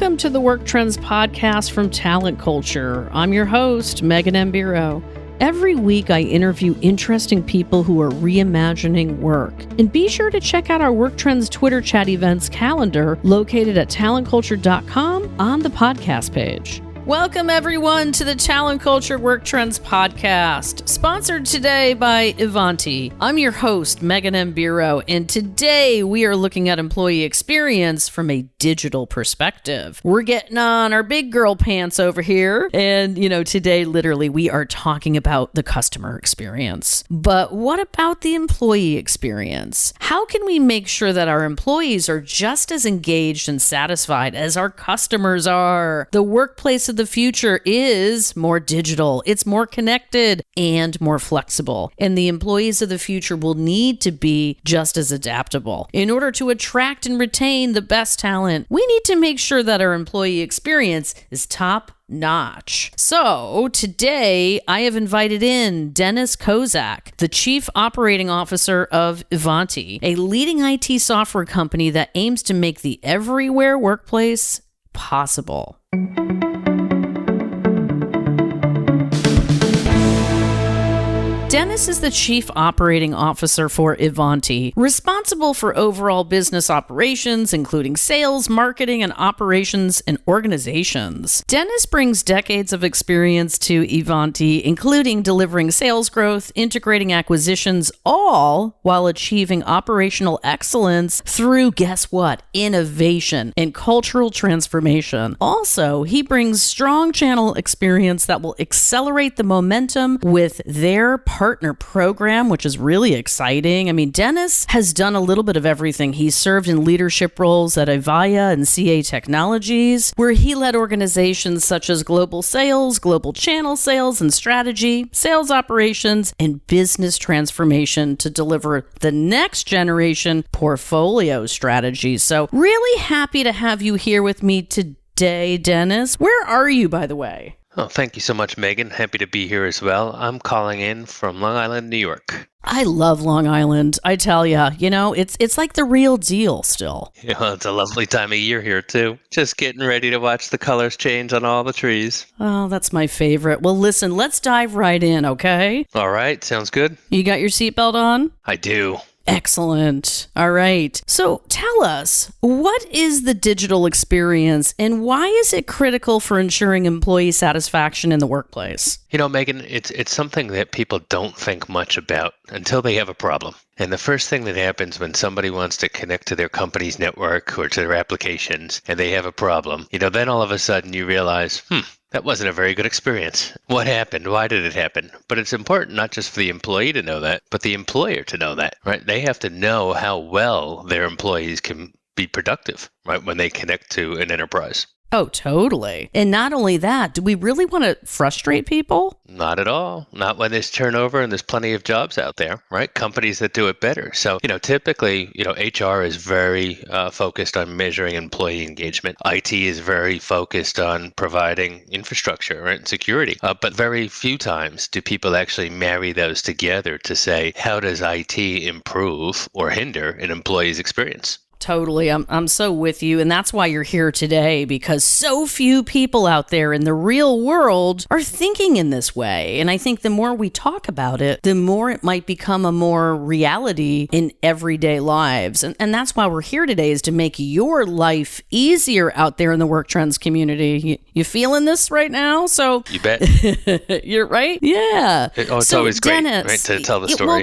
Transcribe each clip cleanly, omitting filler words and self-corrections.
Welcome to the Work Trends podcast from Talent Culture. I'm your host, Megan Mbiro. Every week, I interview interesting people who are reimagining work. And be sure to check out our Work Trends Twitter chat events calendar located at talentculture.com on the podcast page. Welcome, everyone, to the Talent Culture Work Trends podcast, sponsored today by Ivanti. I'm your host, Megan Mbiro, and today we are looking at employee experience from a digital perspective. We're getting on our big girl pants over here, and, today, literally, we are talking about the customer experience. But what about the employee experience? How can we make sure that our employees are just as engaged and satisfied as our customers are? The workplace of the future is more digital, it's more connected and more flexible. And the employees of the future will need to be just as adaptable. In order to attract and retain the best talent, we need to make sure that our employee experience is top notch. So today I have invited in Dennis Kozak, the Chief Operating Officer of Ivanti, a leading IT software company that aims to make the everywhere workplace possible. Dennis is the Chief Operating Officer for Ivanti, responsible for overall business operations, including sales, marketing, and operations and organizations. Dennis brings decades of experience to Ivanti, including delivering sales growth, integrating acquisitions, all while achieving operational excellence through, guess what, innovation and cultural transformation. Also, he brings strong channel experience that will accelerate the momentum with their partner program, which is really exciting. I mean, Dennis has done a little bit of everything. He's served in leadership roles at Avaya and CA Technologies, where he led organizations such as global sales, global channel sales and strategy, sales operations, and business transformation to deliver the next generation portfolio strategies. So really happy to have you here with me today, Dennis. Where are you, by the way? Oh, thank you so much, Megan. Happy to be here as well. I'm calling in from Long Island, New York. I love Long Island. I tell ya, it's like the real deal still. Yeah, it's a lovely time of year here, too. Just getting ready to watch the colors change on all the trees. Oh, that's my favorite. Well, listen, let's dive right in, okay? All right, sounds good. You got your seatbelt on? I do. Excellent. All right. So tell us, what is the digital experience and why is it critical for ensuring employee satisfaction in the workplace? Megan, it's something that people don't think much about until they have a problem. And the first thing that happens when somebody wants to connect to their company's network or to their applications and they have a problem, then all of a sudden you realize, that wasn't a very good experience. What happened? Why did it happen? But it's important not just for the employee to know that, but the employer to know that, right? They have to know how well their employees can be productive, right, when they connect to an enterprise. Oh, totally. And not only that, do we really want to frustrate people? Not at all. Not when there's turnover and there's plenty of jobs out there, right? Companies that do it better. So, typically, HR is very focused on measuring employee engagement. IT is very focused on providing infrastructure, right, and security. But very few times do people actually marry those together to say, how does IT improve or hinder an employee's experience? Totally. I'm so with you. And that's why you're here today, because so few people out there in the real world are thinking in this way. And I think the more we talk about it, the more it might become a more reality in everyday lives. And that's why we're here today, is to make your life easier out there in the Work Trends community. You feeling this right now? So you bet. You're right. Yeah. It's always great, right, to tell the story. Well,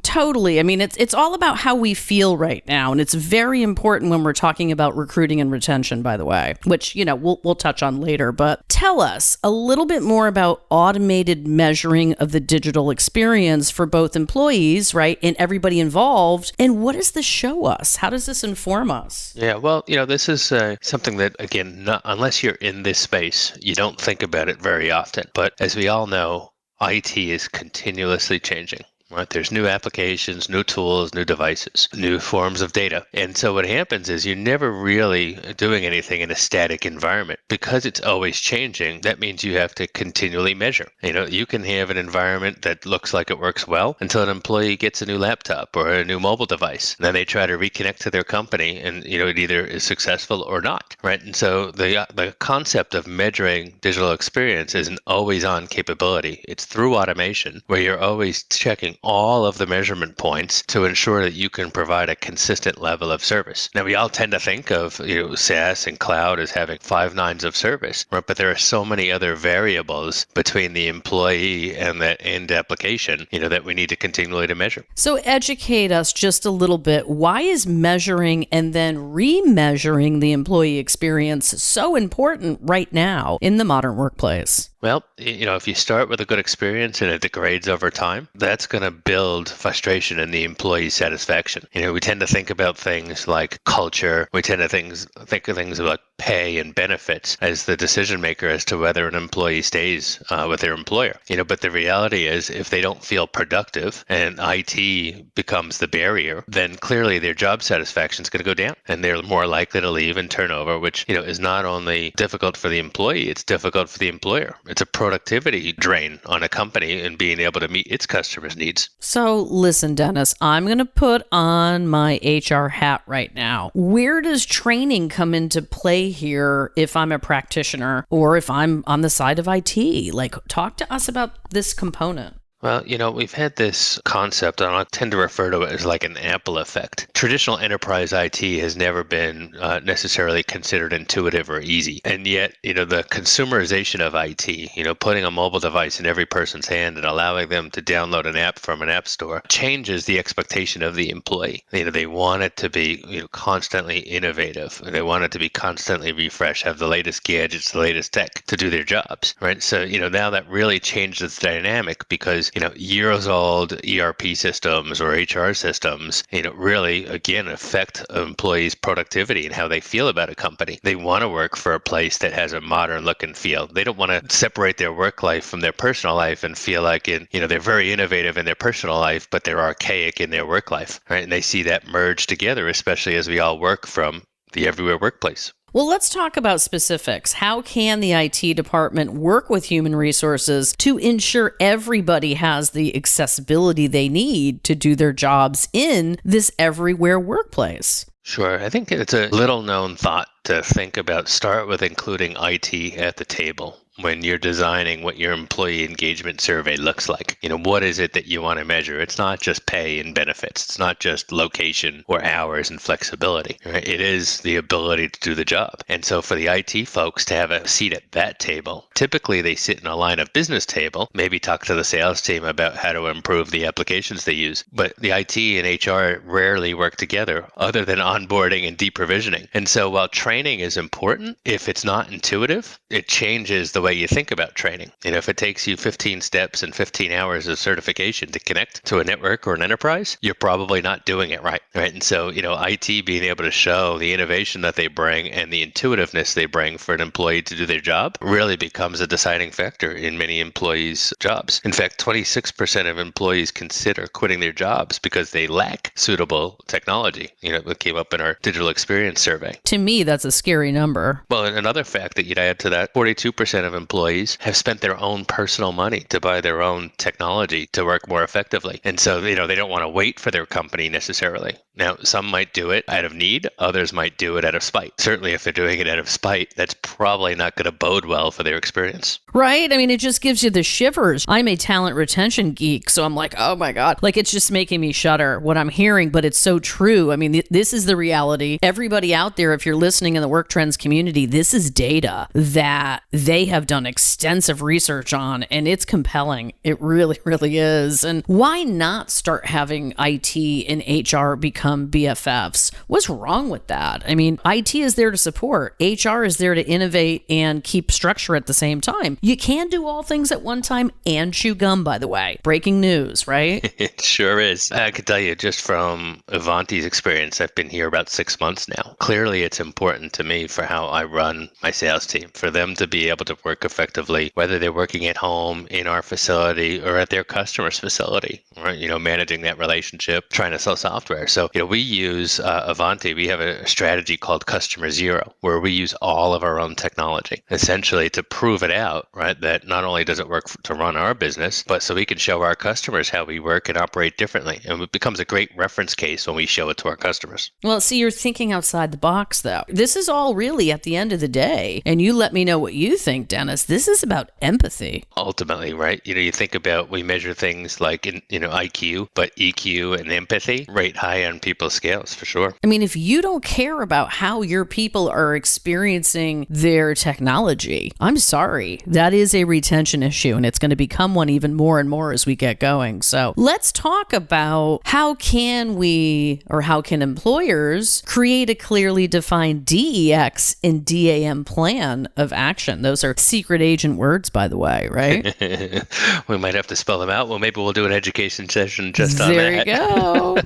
totally. I mean, it's all about how we feel right now. And it's very important when we're talking about recruiting and retention, by the way, which, we'll touch on later. But tell us a little bit more about automated measuring of the digital experience for both employees, right, and everybody involved. And what does this show us? How does this inform us? Yeah, well, this is something that, again, unless you're in this space, you don't think about it very often. But as we all know, IT is continuously changing. right? There's new applications, new tools, new devices, new forms of data. And so what happens is you're never really doing anything in a static environment. Because it's always changing, that means you have to continually measure. You can have an environment that looks like it works well until an employee gets a new laptop or a new mobile device. And then they try to reconnect to their company and, it either is successful or not, right? And so the concept of measuring digital experience is an always-on capability. It's through automation where you're always checking all of the measurement points to ensure that you can provide a consistent level of service. Now, we all tend to think of SaaS and cloud as having 5 nines of service, right? But there are so many other variables between the employee and that end application, that we need to continually to measure. So educate us just a little bit. Why is measuring and then remeasuring the employee experience so important right now in the modern workplace? Well, if you start with a good experience and it degrades over time, that's going to build frustration in the employee satisfaction. We tend to think about things like culture. We tend to think of things like pay and benefits as the decision maker as to whether an employee stays with their employer. But the reality is if they don't feel productive and IT becomes the barrier, then clearly their job satisfaction is going to go down and they're more likely to leave and turn over, which, is not only difficult for the employee, it's difficult for the employer. It's a productivity drain on a company and being able to meet its customers' needs. So listen, Dennis, I'm going to put on my HR hat right now. Where does training come into play here if I'm a practitioner or if I'm on the side of IT? Talk to us about this component. Well, we've had this concept, and I tend to refer to it as like an Apple effect. Traditional enterprise IT has never been necessarily considered intuitive or easy. And yet, the consumerization of IT, putting a mobile device in every person's hand and allowing them to download an app from an app store changes the expectation of the employee. They want it to be, constantly innovative. They want it to be constantly refreshed, have the latest gadgets, the latest tech to do their jobs, right? So, now that really changes the dynamic because years old ERP systems or HR systems, really, again, affect employees' productivity and how they feel about a company. They want to work for a place that has a modern look and feel. They don't want to separate their work life from their personal life and feel like, they're very innovative in their personal life, but they're archaic in their work life, right? And they see that merge together, especially as we all work from the everywhere workplace. Well, let's talk about specifics. How can the IT department work with human resources to ensure everybody has the accessibility they need to do their jobs in this everywhere workplace? Sure. I think it's a little known thought to think about, start with including IT at the table when you're designing what your employee engagement survey looks like. What is it that you want to measure? It's not just pay and benefits. It's not just location or hours and flexibility, right? It is the ability to do the job. And so for the IT folks to have a seat at that table, typically they sit in a line of business table, maybe talk to the sales team about how to improve the applications they use. But the IT and HR rarely work together other than onboarding and deprovisioning. And so while training is important, if it's not intuitive, it changes the way you think about training. If it takes you 15 steps and 15 hours of certification to connect to a network or an enterprise, you're probably not doing it right? And so, IT being able to show the innovation that they bring and the intuitiveness they bring for an employee to do their job really becomes a deciding factor in many employees' jobs. In fact, 26% of employees consider quitting their jobs because they lack suitable technology. It came up in our digital experience survey. To me, that's a scary number. Well, and another fact that you'd add to that, 42% of employees have spent their own personal money to buy their own technology to work more effectively. And so, they don't want to wait for their company necessarily. Now, some might do it out of need. Others might do it out of spite. Certainly, if they're doing it out of spite, that's probably not going to bode well for their experience. Right? It just gives you the shivers. I'm a talent retention geek, so I'm like, oh my God. It's just making me shudder what I'm hearing, but it's so true. This is the reality. Everybody out there, if you're listening in the Work Trends community, this is data that they have done extensive research on, and it's compelling. It really, really is. And why not start having IT and HR become BFFs? What's wrong with that? IT is there to support. HR is there to innovate and keep structure at the same time. You can do all things at one time and chew gum, by the way. Breaking news, right? It sure is. I can tell you just from Ivanti's experience, I've been here about 6 months now. Clearly, it's important to me for how I run my sales team, for them to be able to work network effectively, whether they're working at home, in our facility, or at their customer's facility, right? Managing that relationship, trying to sell software. So, we use Ivanti. We have a strategy called Customer Zero, where we use all of our own technology, essentially to prove it out, right? That not only does it work to run our business, but so we can show our customers how we work and operate differently. And it becomes a great reference case when we show it to our customers. Well, see, you're thinking outside the box, though. This is all really at the end of the day, and you let me know what you think, Dennis. This is about empathy. Ultimately, right? You think about, we measure things like, IQ, but EQ and empathy rate high on people's scales, for sure. I mean, if you don't care about how your people are experiencing their technology, I'm sorry. That is a retention issue, and it's going to become one even more and more as we get going. So let's talk about how can employers create a clearly defined DEX and DAM plan of action? Those are secret agent words, by the way, right? We might have to spell them out. Well, maybe we'll do an education session just on that. There you go.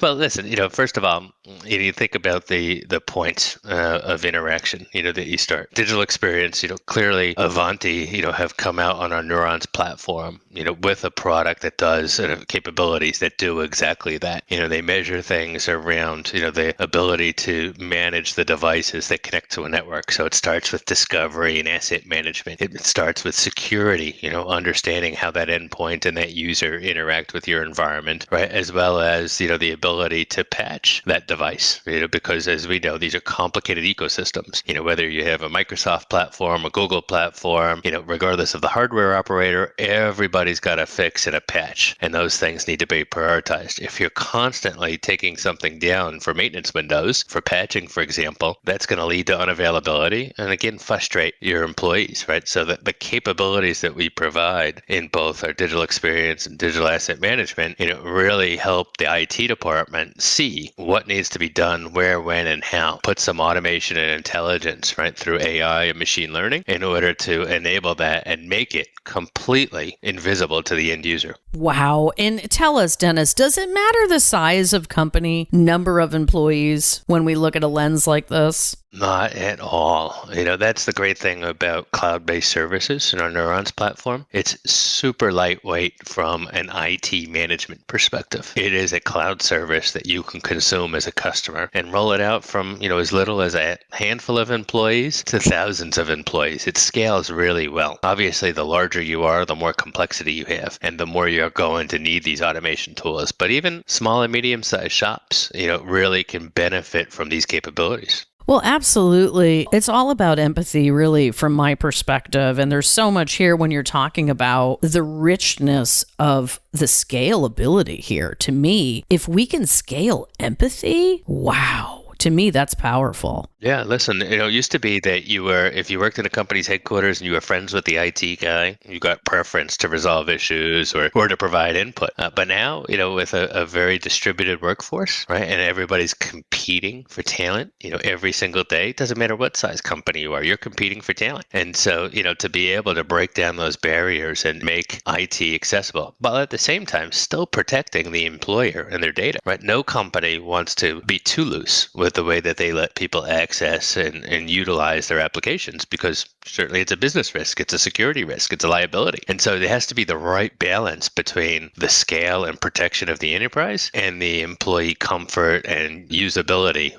Well, listen, first of all, you think about the points of interaction, that you start. Digital experience, clearly Ivanti, have come out on our Neurons platform, with a product that does capabilities that do exactly that. They measure things around, the ability to manage the devices that connect to a network. So it starts with discovery and asset management. It starts with security, understanding how that endpoint and that user interact with your environment, right? As well as, the ability to patch that device, because as we know, these are complicated ecosystems, whether you have a Microsoft platform, a Google platform, regardless of the hardware operator, everybody's got a fix and a patch, and those things need to be prioritized. If you're constantly taking something down for maintenance windows, for patching, for example, that's going to lead to unavailability and again, frustrate your employees, right? So that the capabilities that we provide in both our digital experience and digital asset management, really help the IT department see what needs to be done, where, when, and how. Put some automation and intelligence, right, through AI and machine learning in order to enable that and make it completely invisible to the end user. Wow. And tell us, Dennis, does it matter the size of company, number of employees when we look at a lens like this? Not at all. That's the great thing about cloud-based services in our Neurons platform. It's super lightweight from an IT management perspective. It is a cloud service that you can consume as a customer and roll it out from, as little as a handful of employees to thousands of employees. It scales really well. Obviously, the larger you are, the more complexity you have, and the more you're going to need these automation tools. But even small and medium-sized shops, really can benefit from these capabilities. Well, absolutely. It's all about empathy, really, from my perspective. And there's so much here when you're talking about the richness of the scalability here. To me, if we can scale empathy, wow. To me, that's powerful. Yeah, listen, it used to be that if you worked in a company's headquarters and you were friends with the IT guy, you got preference to resolve issues or to provide input. But now, with a very distributed workforce, right, and everybody's competing for talent, every single day, it doesn't matter what size company you are, you're competing for talent. And so, to be able to break down those barriers and make IT accessible, but at the same time, still protecting the employer and their data, right? No company wants to be too loose with the way that they let people access and utilize their applications, because certainly it's a business risk, it's a security risk, it's a liability. And so there has to be the right balance between the scale and protection of the enterprise and the employee comfort and usability,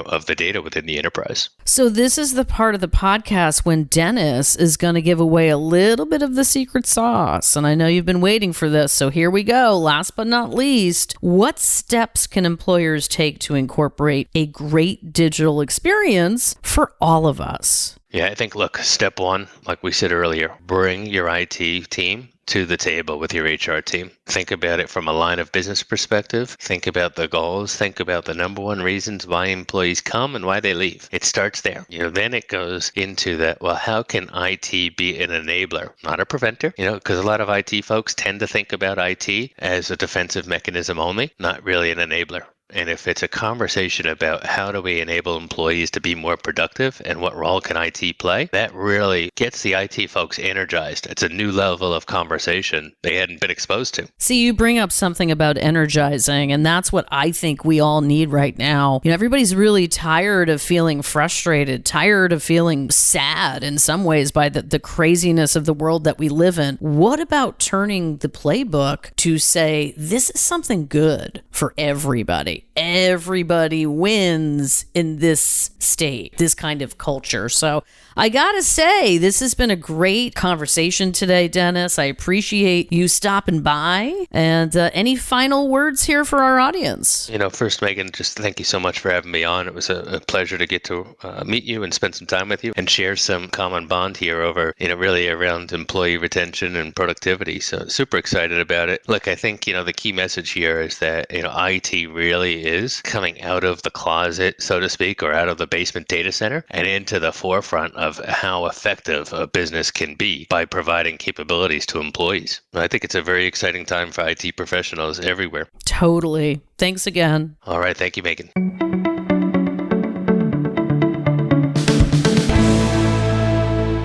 of the data within the enterprise. So this is the part of the podcast when Dennis is going to give away a little bit of the secret sauce. And I know you've been waiting for this, so here we go. Last but not least, what steps can employers take to incorporate a great digital experience for all of us? Yeah, I think, look, step one, like we said earlier, bring your IT team to the table with your HR team. Think about it from a line of business perspective. Think about the goals. Think about the number one reasons why employees come and why they leave. It starts there. Then it goes into that, well, how can IT be an enabler, not a preventer? Because a lot of IT folks tend to think about IT as a defensive mechanism only, not really an enabler. And if it's a conversation about how do we enable employees to be more productive and what role can IT play, that really gets the IT folks energized. It's a new level of conversation they hadn't been exposed to. See, you bring up something about energizing, and that's what I think we all need right now. Everybody's really tired of feeling frustrated, tired of feeling sad in some ways by the craziness of the world that we live in. What about turning the playbook to say, this is something good for everybody? Everybody wins in this state, this kind of culture. So I gotta say, this has been a great conversation today, Dennis. I appreciate you stopping by. And any final words here for our audience? First, Megan, just thank you so much for having me on. It was a pleasure to get to meet you and spend some time with you and share some common bond here over, really around employee retention and productivity. So super excited about it. Look, I think, the key message here is that, IT really is coming out of the closet, so to speak, or out of the basement data center and into the forefront of how effective a business can be by providing capabilities to employees. I think it's a very exciting time for IT professionals everywhere. Totally. Thanks again. All right. Thank you, Megan.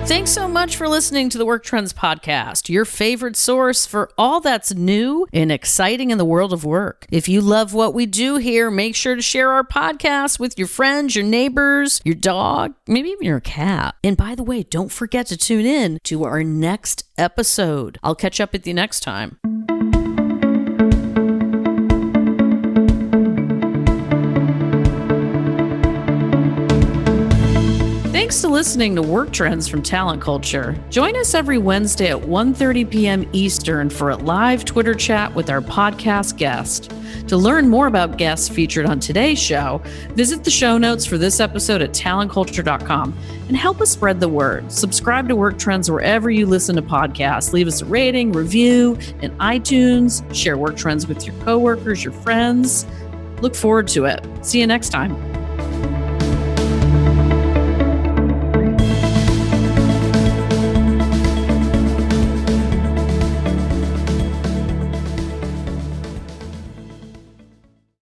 Thanks so much for listening to the Work Trends Podcast, your favorite source for all that's new and exciting in the world of work. If you love what we do here, make sure to share our podcast with your friends, your neighbors, your dog, maybe even your cat. And by the way, don't forget to tune in to our next episode. I'll catch up with you next time. Thanks to listening to Work Trends from Talent Culture. Join us every Wednesday at 1:30 p.m. Eastern for a live Twitter chat with our podcast guest. To learn more about guests featured on today's show, visit the show notes for this episode at talentculture.com and help us spread the word. Subscribe to Work Trends wherever you listen to podcasts. Leave us a rating, review in iTunes. Share Work Trends with your coworkers, your friends. Look forward to it. See you next time.